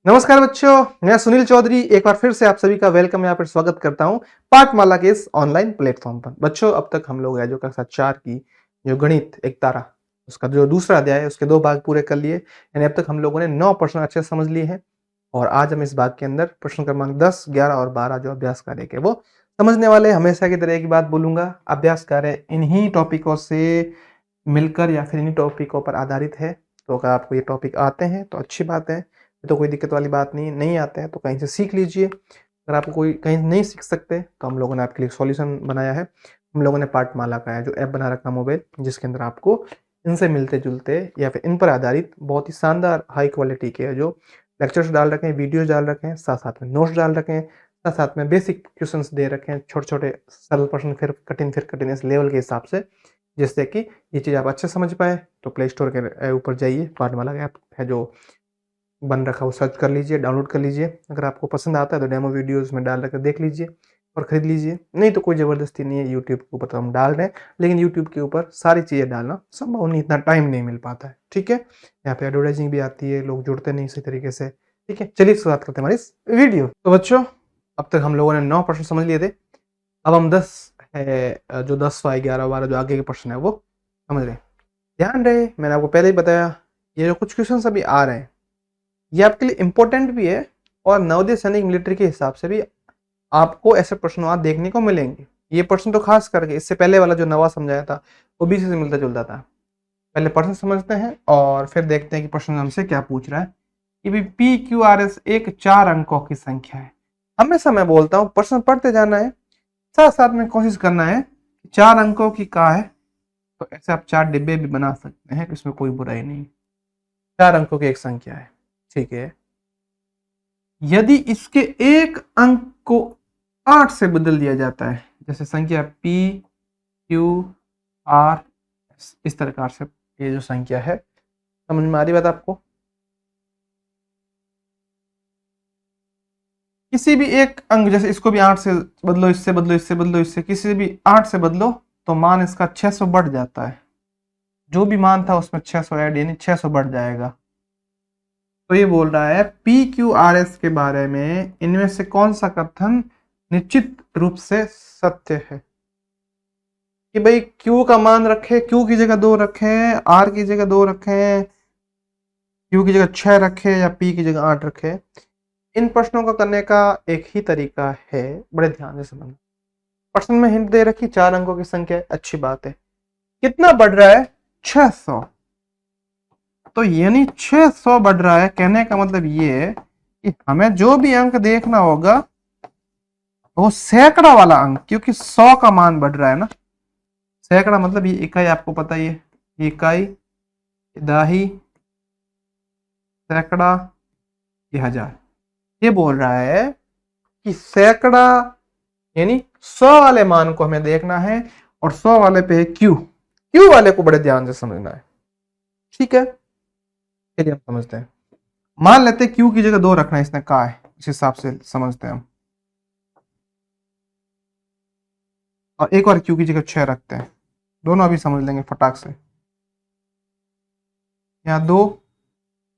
नमस्कार बच्चों, मैं सुनील चौधरी एक बार फिर से आप सभी का वेलकम यहाँ पर स्वागत करता हूँ पाठमाला के इस ऑनलाइन प्लेटफॉर्म पर। बच्चों, अब तक हम लोग है जो कक्षा 4 की जो गणित एक तारा उसका जो दूसरा अध्याय है उसके 2 भाग पूरे कर लिए। यानी अब तक हम लोगों ने 9 प्रश्न अच्छे से समझ लिए हैं और आज हम इस भाग के अंदर प्रश्न क्रमांक 10, 11 और 12 जो अभ्यास कार्य के वो समझने वाले। हमेशा की तरह एक बात बोलूंगा, अभ्यास कार्य इन्हीं टॉपिकों से मिलकर या फिर इन्हीं टॉपिकों पर आधारित है। तो अगर आपको ये टॉपिक आते हैं तो अच्छी बात है, तो कोई दिक्कत वाली बात नहीं आते हैं तो कहीं से सीख लीजिए। अगर आपको कोई कहीं नहीं सीख सकते तो हम लोगों ने आपके लिए सॉल्यूशन बनाया है। हम लोगों ने पाठमाला का है जो ऐप बना रखा मोबाइल, जिसके अंदर आपको इनसे मिलते जुलते या फिर इन पर आधारित बहुत ही शानदार हाई क्वालिटी के जो लेक्चर्स डाल रखे हैं, वीडियोज डाल रखे हैं, साथ साथ में नोट्स डाल रखे हैं, साथ साथ में बेसिक क्वेश्चंस दे रखे हैं, छोटे छोटे सरल प्रश्न फिर कठिन इस लेवल के हिसाब से, जिससे कि ये चीज़ आप अच्छे समझ पाए। तो प्ले स्टोर के ऊपर जाइए, पाठमाला का ऐप है जो बन रखा, वो सर्च कर लीजिए, डाउनलोड कर लीजिए। अगर आपको पसंद आता है तो डेमो वीडियोस में डाल रखे देख लीजिए और खरीद लीजिए। नहीं तो कोई ज़बरदस्ती नहीं है, यूट्यूब के ऊपर तो हम डाल रहे हैं, लेकिन यूट्यूब के ऊपर सारी चीज़ें डालना संभव नहीं, इतना टाइम नहीं मिल पाता है। ठीक है, यहाँ पे एडवर्टाइजिंग भी आती है, लोग जुड़ते नहीं इसी तरीके से। ठीक है, चलिए शुरुआत करते हैं हमारी इस वीडियो। तो बच्चों, अब तक हम लोगों ने 9 प्रश्न समझ लिए थे। अब हम 10 है जो 10, 11, 12 जो आगे के प्रश्न है वो समझ रहे हैं। ध्यान रहे, मैंने आपको पहले ही बताया, ये जो कुछ क्वेश्चन अभी आ रहे हैं ये आपके लिए इंपॉर्टेंट भी है और नवोदय सैनिक मिलिट्री के हिसाब से भी आपको ऐसे प्रश्न आज देखने को मिलेंगे। ये प्रश्न तो खास करके इससे पहले वाला जो नवा समझाया था वो भी से मिलता जुलता था। पहले प्रश्न समझते हैं और फिर देखते हैं कि प्रश्न हमसे क्या पूछ रहा है। कि भी पी क्यू आर एस एक 4 अंकों की संख्या है। हमेशा मैं बोलता हूँ प्रश्न पढ़ते जाना है, साथ साथ में कोशिश करना है 4 अंकों की का है, तो ऐसे आप 4 डिब्बे भी बना सकते हैं, इसमें कोई बुराई नहीं। 4 अंकों की एक संख्या है, ठीक है। यदि इसके एक अंक को 8 से बदल दिया जाता है, जैसे संख्या P Q R इस प्रकार से, ये जो संख्या है समझ में आ रही बात आपको। किसी भी एक अंक, जैसे इसको भी 8 से बदलो, इससे बदलो, इससे बदलो, इससे किसी भी 8 से बदलो तो मान इसका 600 बढ़ जाता है। जो भी मान था उसमें 600 ऐड, यानी 600 बढ़ जाएगा। तो ये बोल रहा है PQRS के बारे में इनमें से कौन सा कथन निश्चित रूप से सत्य है। कि भाई Q का मान रखे, Q की जगह 2 रखे, R की जगह 2 रखे, Q की जगह 6 रखे या P की जगह 8 रखे। इन प्रश्नों का करने का एक ही तरीका है, बड़े ध्यान से समझना। प्रश्न में हिंट दे रखी 4 अंकों की संख्या है, अच्छी बात है। कितना बढ़ रहा है? 600। तो यानी 600 बढ़ रहा है, कहने का मतलब ये है कि हमें जो भी अंक देखना होगा वो सैकड़ा वाला अंक, क्योंकि 100 का मान बढ़ रहा है ना। सैकड़ा मतलब ये इकाई, आपको पता ही है, इकाई, दाही, सैकड़ा, ये हजार। ये बोल रहा है कि सैकड़ा यानी 100 वाले मान को हमें देखना है और 100 वाले पे क्यू वाले को बड़े ध्यान से समझना है। ठीक है, चलिए हम समझते हैं। मान लेते हैं क्यू की जगह 2 रखना है, इसने कहा है, इस हिसाब से समझते हैं हम। और एक और क्यू की जगह 6 रखते हैं, दोनों अभी समझ लेंगे फटाक से। यहाँ 2,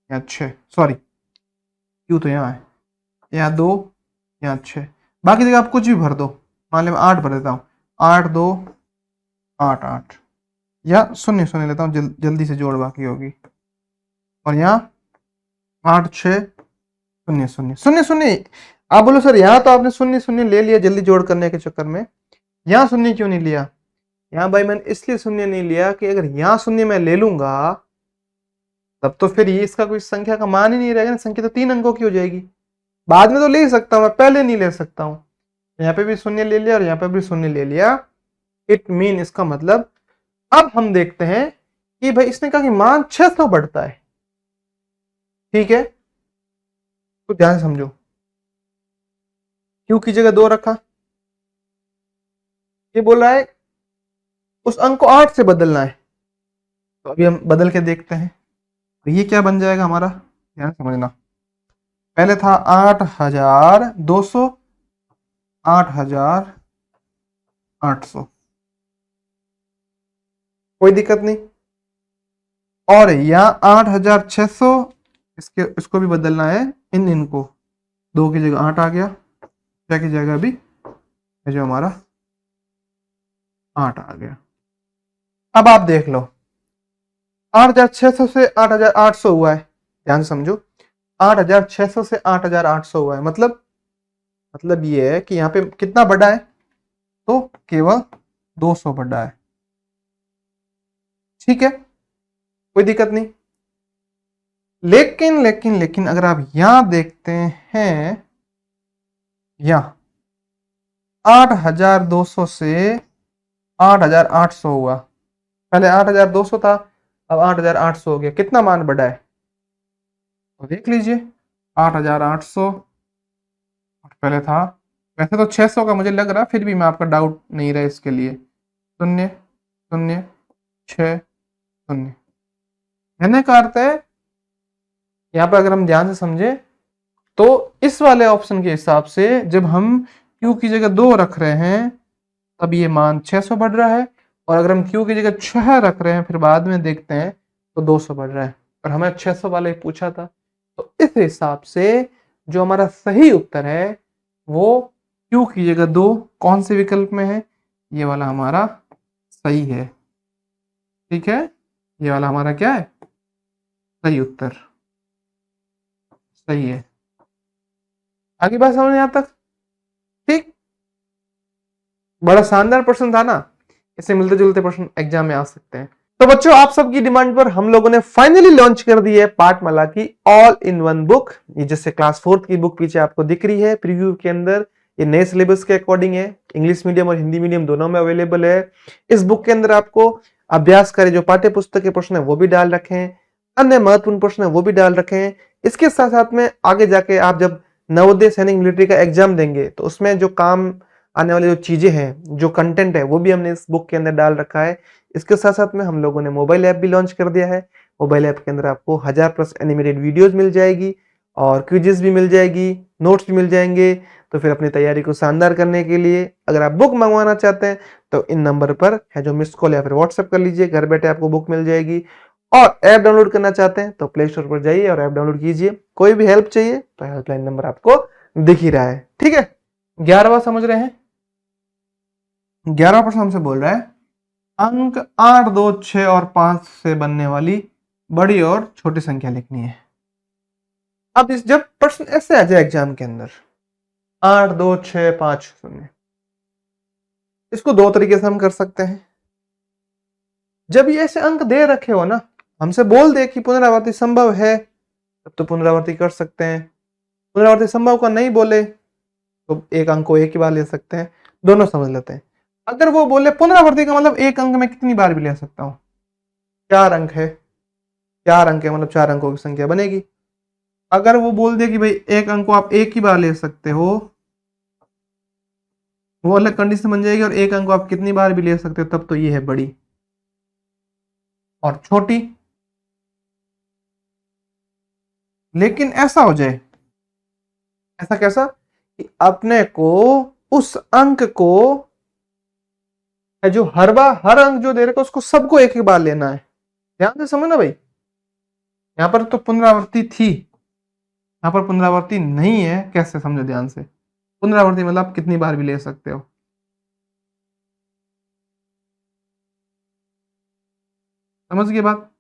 यहाँ 6, सॉरी क्यू तो यहाँ है, यहाँ 2, यहाँ 6, बाकी जगह आप कुछ भी भर दो। मान ले मैं 8 भर देता हूँ, 8 2 8 8, या 0 0 लेता हूँ, जल्दी से जोड़ बाकी होगी। और यहाँ 8 6 0 0 0 0। आप बोलो सर यहाँ तो आपने 0 0 ले लिया जल्दी जोड़ करने के चक्कर में, यहाँ 0 क्यों नहीं लिया? यहाँ भाई मैंने इसलिए 0 नहीं लिया कि अगर यहाँ 0 मैं ले लूंगा तब तो फिर ये इसका कोई संख्या का मान ही नहीं रहेगा ना, संख्या तो 3 अंकों की हो जाएगी। बाद में तो ले सकता हूं मैं, पहले नहीं ले सकता हूं। यहाँ पे भी 0 ले लिया और यहाँ पे भी 0 ले लिया। इट मीन, इसका मतलब अब हम देखते हैं कि भाई इसने कहा कि मान 600 बढ़ता है। ठीक है, तो ध्यान समझो, क्यू की जगह 2 रखा, ये बोल रहा है उस अंक को 8 से बदलना है। तो अभी हम बदल के देखते हैं, तो ये क्या बन जाएगा हमारा, ध्यान समझना। पहले था 8200, 8800, कोई दिक्कत नहीं। और यहाँ 8600, इसको भी बदलना है इनको 2 की जगह 8 आ गया, 6 की जगह भी ये जो हमारा 8 आ गया। अब आप देख लो 8600 से 8800 हुआ है, ध्यान से समझो 8600 से 8800 हुआ है, मतलब ये है कि यहाँ पे कितना बढ़ा है, तो केवल 200 बढ़ा है। ठीक है, कोई दिक्कत नहीं। लेकिन अगर आप यहां देखते हैं, यहां 8200 से 8800 हुआ, पहले 8200 था, अब 8800 हो गया, कितना मान बढ़ा है तो देख लीजिए 8800 पहले था, वैसे तो 600 का मुझे लग रहा, फिर भी मैं आपका डाउट नहीं रहा इसके लिए, 0 0 6 0, कहने का अर्थ है यहाँ पर अगर हम ध्यान से समझे तो इस वाले ऑप्शन के हिसाब से जब हम Q की जगह 2 रख रहे हैं तब ये मान 600 बढ़ रहा है, और अगर हम Q की जगह 6 रख रहे हैं फिर बाद में देखते हैं तो 200 बढ़ रहा है, और हमें 600 वाला ही पूछा था। तो इस हिसाब से जो हमारा सही उत्तर है वो Q की जगह 2 कौन से विकल्प में है, ये वाला हमारा सही है। ठीक है, ये वाला हमारा क्या है, सही उत्तर, सही है। आगे बात समझ यहाँ तक, ठीक, बड़ा शानदार प्रश्न था ना, इससे मिलते जुलते प्रश्न एग्जाम में आ सकते हैं। तो बच्चों आप सबकी डिमांड पर हम लोगों ने फाइनली लॉन्च कर दी है पाठमाला की ऑल इन वन बुक। ये जैसे क्लास 4 की बुक पीछे आपको दिख रही है प्रीव्यू के अंदर, ये नए सिलेबस के अकॉर्डिंग है, इंग्लिश मीडियम और हिंदी मीडियम दोनों में अवेलेबल है। इस बुक के अंदर आपको अभ्यास करे जो पाठ्य पुस्तक के प्रश्न है वो भी डाल रखे हैं, अन्य महत्वपूर्ण प्रश्न है वो भी डाल रखे हैं। इसके साथ साथ में आगे जाके आप जब नवोदय सैनिक मिलिट्री का एग्जाम देंगे तो उसमें जो काम आने वाली जो चीजें हैं, जो कंटेंट है वो भी हमने इस बुक के अंदर डाल रखा है। इसके साथ साथ में हम लोगों ने मोबाइल ऐप भी लॉन्च कर दिया है। मोबाइल ऐप के अंदर आपको 1000+ एनिमेटेड वीडियोस मिल जाएगी और क्विजेस भी मिल जाएगी, नोट्स भी मिल जाएंगे। तो फिर अपनी तैयारी को शानदार करने के लिए अगर आप बुक मंगवाना चाहते हैं तो इन नंबर पर है जो मिस कॉल या फिर व्हाट्सएप कर लीजिए, घर बैठे आपको बुक मिल जाएगी। और ऐप डाउनलोड करना चाहते हैं तो प्ले स्टोर पर जाइए और ऐप डाउनलोड कीजिए। कोई भी हेल्प चाहिए तो हेल्पलाइन नंबर आपको दिख ही रहा है। ठीक है, 11वां समझ रहे हैं। 11वां प्रश्न हमसे बोल रहा है अंक 8, 2, 6 और 5 से बनने वाली बड़ी और छोटी संख्या लिखनी है। अब इस जब प्रश्न ऐसे आ जाए एग्जाम के अंदर 8, 2, 6, 5 0, इसको दो तरीके से हम कर सकते हैं। जब ये ऐसे अंक दे रखे हो ना, हमसे बोल दे कि पुनरावृत्ति संभव है तब तो पुनरावृत्ति कर सकते हैं, पुनरावृत्ति संभव का नहीं बोले तो एक अंक को एक ही बार ले सकते हैं, दोनों समझ लेते हैं। अगर वो बोले पुनरावृत्ति का मतलब एक अंक में कितनी बार भी ले सकता हूं, 4 अंक है, 4 अंक है मतलब 4 अंकों की संख्या बनेगी। अगर वो बोल दे कि भाई एक अंक को आप एक ही बार ले सकते हो, वो अलग कंडीशन बन जाएगी, और एक अंक को आप कितनी बार भी ले सकते हो तब तो ये है बड़ी। और छोटी, लेकिन ऐसा हो जाए, ऐसा कैसा कि अपने को उस अंक को जो हर अंक जो दे रखा उसको सबको एक ही बार लेना है। ध्यान से समझना भाई, यहां पर तो पुनरावृत्ति थी, यहां पर पुनरावृत्ति नहीं है, कैसे समझो ध्यान से। पुनरावृत्ति मतलब आप कितनी बार भी ले सकते हो, समझ गए बात।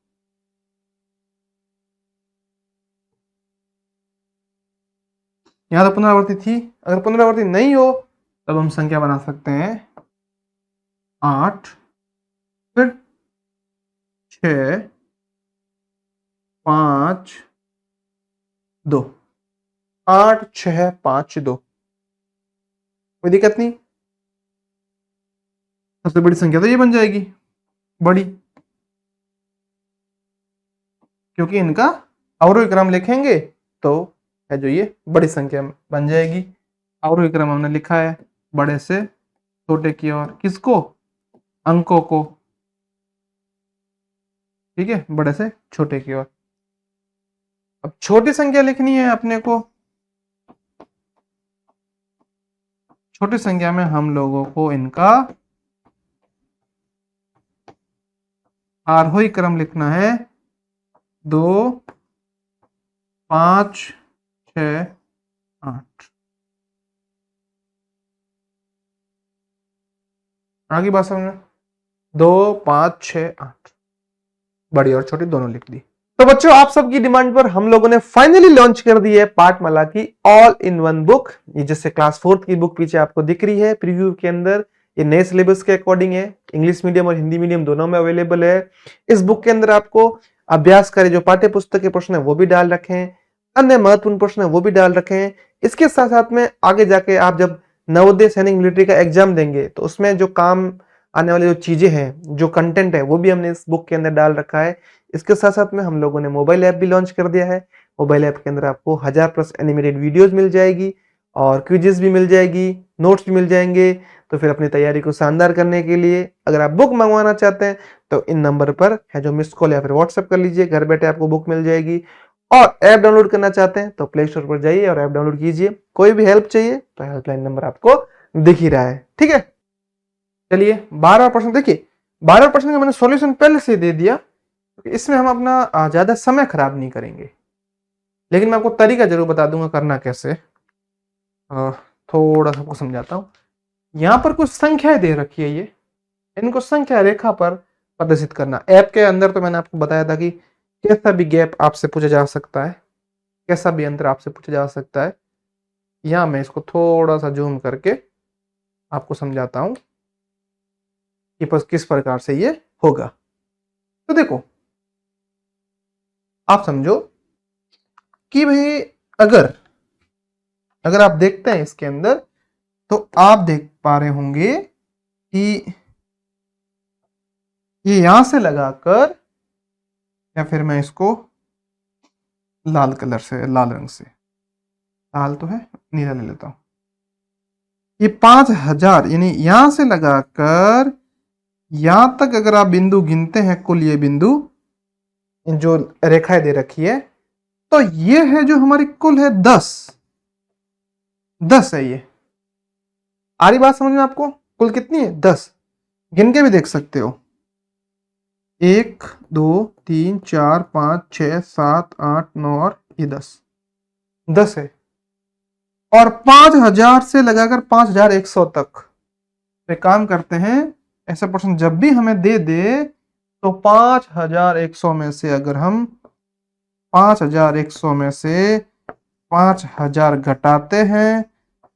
यहां तो पुनरावृत्ति थी, अगर पुनरावृत्ति नहीं हो तब हम संख्या बना सकते हैं 8 फिर 6 5 2, 8 6 5 2, कोई दिक्कत नहीं। सबसे बड़ी संख्या तो ये बन जाएगी बड़ी, क्योंकि इनका अवरोही क्रम लिखेंगे तो है जो ये बड़ी संख्या बन जाएगी। अवरोही क्रम हमने लिखा है बड़े से छोटे की ओर, किसको, अंकों को, ठीक है, बड़े से छोटे की ओर। अब छोटी संख्या लिखनी है अपने को, छोटी संख्या में हम लोगों को इनका आरोही क्रम लिखना है 2 5 6 8। आगे बात समझ में, 2 5 6 8, बड़ी और छोटी दोनों लिख दी। तो बच्चों आप सबकी डिमांड पर हम लोगों ने फाइनली लॉन्च कर दी है पाठमाला की ऑल इन वन बुक। ये जैसे क्लास 4 की बुक पीछे आपको दिख रही है प्रीव्यू के अंदर, ये नए सिलेबस के अकॉर्डिंग है, इंग्लिश मीडियम और हिंदी मीडियम दोनों में अवेलेबल है। इस बुक के अंदर आपको अभ्यास करे जो पाठ्य पुस्तक के प्रश्न है वो भी डाल रखे हैं, अन्य महत्वपूर्ण प्रश्न है वो भी डाल रखे हैं। इसके साथ साथ में आगे जाके आप जब नवोदय सैनिक मिलिट्री का एग्जाम देंगे तो उसमें जो काम आने वाली जो चीजें हैं, जो कंटेंट है वो भी हमने इस बुक के अंदर डाल रखा है। इसके साथ साथ में हम लोगों ने मोबाइल ऐप भी लॉन्च कर दिया है। मोबाइल ऐप के अंदर आपको 1000+ एनिमेटेड वीडियोस मिल जाएगी और क्विजेस भी मिल जाएगी, नोट्स भी मिल जाएंगे। तो फिर अपनी तैयारी को शानदार करने के लिए अगर आप बुक मंगवाना चाहते हैं तो इन नंबर पर है जो मिस कॉल या फिर व्हाट्सएप कर लीजिए, घर बैठे आपको बुक मिल जाएगी। और ऐप डाउनलोड करना चाहते हैं तो प्ले स्टोर पर जाइए और ऐप डाउनलोड कीजिए। कोई भी हेल्प चाहिए तो हेल्पलाइन नंबर आपको दिख ही रहा है, ठीक है। चलिए 12% देखिए, 12% का मैंने सॉल्यूशन पहले से दे दिया, इसमें हम अपना ज्यादा समय खराब नहीं करेंगे, लेकिन मैं आपको तरीका जरूर बता दूंगा करना कैसे। थोड़ा सा आपको समझाता हूँ। यहाँ पर कुछ संख्याएं दे रखी है, ये इनको संख्या रेखा पर प्रदर्शित करना। ऐप के अंदर तो मैंने आपको बताया था कि कैसा भी गैप आपसे पूछा जा सकता है, कैसा भी अंतर आपसे पूछा जा सकता है। यहाँ मैं इसको थोड़ा सा जूम करके आपको समझाता हूँ कि किस प्रकार से ये होगा। तो देखो आप समझो कि भाई अगर आप देखते हैं इसके अंदर तो आप देख पा रहे होंगे कि ये यहां से लगाकर, या फिर मैं इसको लाल कलर से, लाल रंग से, लाल तो है नीला ले लेता हूं। ये 5000 यानी यहां से लगाकर यहां तक अगर आप बिंदु गिनते हैं, कुल ये बिंदु जो रेखाएं दे रखी है, तो ये है जो हमारी कुल है 10 है। ये आ रही बात समझ में आपको? कुल कितनी है? 10। गिन के भी देख सकते हो, 1 2 3 4 5 6 7 8 9 और ये 10 है। और 5000 से लगाकर 5100 तक पे काम करते हैं। ऐसा प्रश्न जब भी हमें दे दे तो 5100 में से अगर हम 5100 में से 5000 घटाते हैं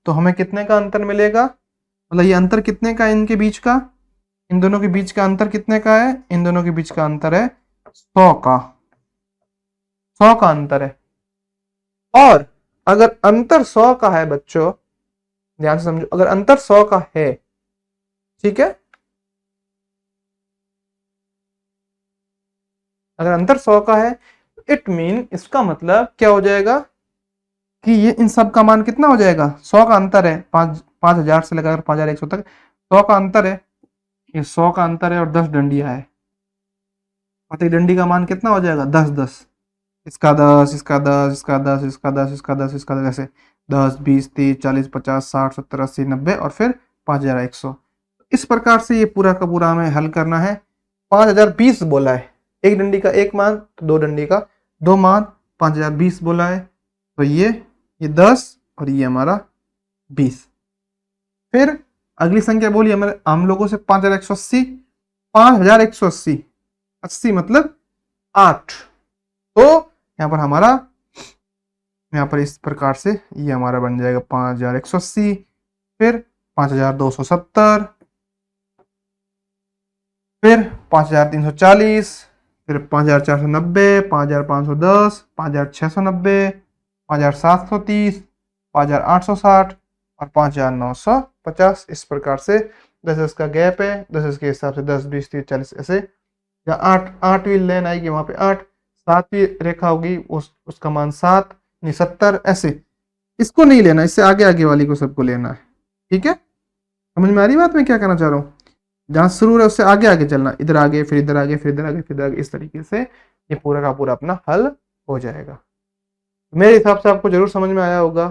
तो हमें कितने का अंतर मिलेगा? मतलब ये अंतर कितने का है इनके बीच का? इन दोनों के बीच का अंतर कितने का है? इन दोनों के बीच का अंतर है 100 का। 100 का अंतर है। और अगर अंतर 100 का है बच्चों, ध्यान से समझो, अगर अंतर 100 का है, ठीक है, अगर अंतर 100 का है, इट मीन इसका मतलब क्या हो जाएगा कि ये इन सब का मान कितना हो जाएगा? 100 का अंतर है, 5000 से लगाकर 5100 तक 100 का अंतर है, ये 100 का अंतर है और 10 डंडियां है। प्रत्येक डंडी का मान कितना हो जाएगा? 10 10, इसका 10, इसका 10, इसका 10, इसका 10, इसका 10, इसका 10, ऐसे 10 20 30 40 50 60 70 80 90 और फिर 5100। इस प्रकार से ये पूरा का पूरा हमें हल करना है। 5020 बोला है, एक डंडी का एक मान तो दो डंडी का दो मान, 5020 बोला है, तो ये 10 और ये हमारा 20। फिर अगली संख्या बोली हमारे हम लोगों से 5180, 5180, 80 मतलब 8। तो यहाँ पर हमारा, यहाँ पर इस प्रकार से ये हमारा बन जाएगा 5180, फिर 5270, फिर 5340, फिर 5490, 5510, 5690, 5730, 5860 और 5950। इस प्रकार से 10 का गैप है, 10 के हिसाब से 10 20 30 40 ऐसे, या 8वीं लाइन आएगी वहां पे 8, 7वीं रेखा होगी उसका मान 7 नहीं 70, ऐसे। इसको नहीं लेना, इससे आगे आगे वाली को सबको लेना है, ठीक है। समझ में आ रही बात मैं क्या कहना चाह रहा हूँ? जहां शुरू है उससे आगे आगे चलना, इधर आगे फिर इधर आगे फिर इधर आगे फिर इधर आगे, इस तरीके से ये पूरा का पूरा अपना हल हो जाएगा। मेरे हिसाब से आपको जरूर समझ में आया होगा,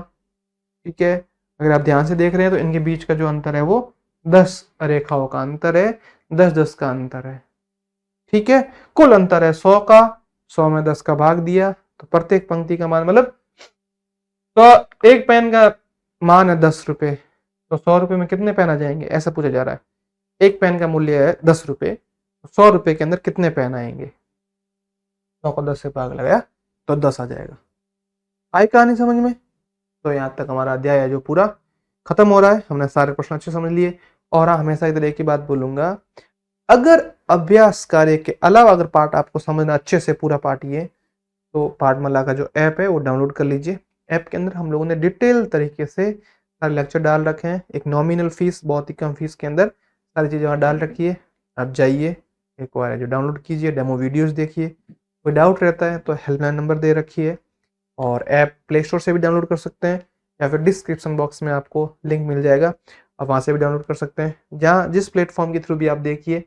ठीक है। अगर आप ध्यान से देख रहे हैं तो इनके बीच का जो अंतर है वो 10 रेखाओं का अंतर है, 10 का अंतर है, ठीक है। कुल अंतर है 100 का, 100 में 10 का भाग दिया तो प्रत्येक पंक्ति का मान, मतलब तो एक पेन का मान है 10 रुपए, तो 100 रुपए में कितने पेन आ जाएंगे, ऐसा पूछा जा रहा है। एक पेन का मूल्य है 10 रुपए, 100 रुपए के अंदर कितने पेन आएंगे। 100 को 10 से भाग लगाया तो 10 आ जाएगा। आई कहानी समझ में। तो यहाँ तक हमारा अध्याय है जो पूरा खत्म हो रहा है। हमने सारे प्रश्न अच्छे समझ लिए। और हाँ, हमेशा इधर एक ही बात बोलूंगा, अगर अभ्यास कार्य के अलावा अगर पाठ आपको समझना अच्छे से पूरा पाठ ये, तो पाठमाला का जो ऐप है वो डाउनलोड कर लीजिए। ऐप के अंदर हम लोगों ने डिटेल तरीके से सारे लेक्चर डाल रखे हैं। एक नॉमिनल फीस, बहुत ही कम फीस के अंदर सारी चीज़ें वहाँ डाल रखी है। आप जाइए एक बार जो डाउनलोड कीजिए, डेमो वीडियोस देखिए। कोई डाउट रहता है तो हेल्पलाइन नंबर दे रखी है, और ऐप प्ले स्टोर से भी डाउनलोड कर सकते हैं, या फिर डिस्क्रिप्शन बॉक्स में आपको लिंक मिल जाएगा, आप वहाँ से भी डाउनलोड कर सकते हैं। जहाँ जिस प्लेटफॉर्म के थ्रू भी आप देखिए,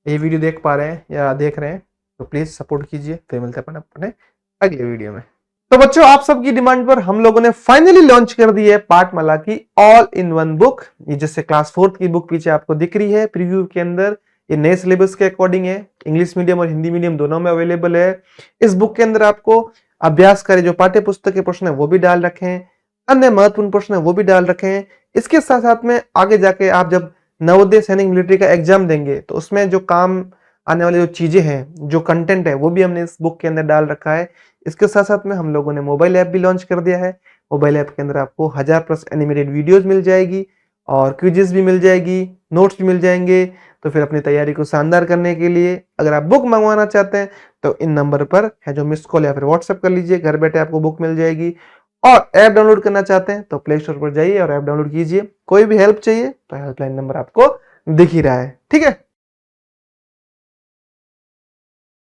ये वीडियो देख पा रहे हैं या देख रहे हैं, तो प्लीज़ सपोर्ट कीजिए। फिर मिलते हैं अपने अगले वीडियो में। तो बच्चों, आप सबकी डिमांड पर हम लोगों ने फाइनली लॉन्च कर दी है पाठमाला की ऑल इन वन बुक। ये जैसे क्लास 4 की बुक पीछे आपको दिख रही है प्रीव्यू के अंदर, ये नए सिलेबस के अकॉर्डिंग है, इंग्लिश मीडियम और हिंदी मीडियम दोनों में अवेलेबल है। इस बुक के अंदर आपको अभ्यास करे जो पाठ्य पुस्तक के प्रश्न है वो भी डाल रखे हैं, अन्य महत्वपूर्ण प्रश्न है वो भी डाल रखे हैं। इसके साथ साथ में आगे जाके आप जब नवोदय सैनिक मिलिट्री का एग्जाम देंगे तो उसमें जो काम आने वाली जो चीजें हैं, जो कंटेंट है, वो भी हमने इस बुक के अंदर डाल रखा है। इसके साथ साथ में हम लोगों ने मोबाइल ऐप भी लॉन्च कर दिया है। मोबाइल ऐप के अंदर आपको 1000+ एनिमेटेड वीडियोस मिल जाएगी, और क्विजेस भी मिल जाएगी, नोट्स भी मिल जाएंगे। तो फिर अपनी तैयारी को शानदार करने के लिए अगर आप बुक मंगवाना चाहते हैं तो इन नंबर पर है जो मिस कॉल या फिर व्हाट्सएप कर लीजिए, घर बैठे आपको बुक मिल जाएगी। और ऐप डाउनलोड करना चाहते हैं तो प्ले स्टोर पर जाइए और ऐप डाउनलोड कीजिए। कोई भी हेल्प चाहिए तो हेल्पलाइन नंबर आपको दिख ही रहा है, ठीक है।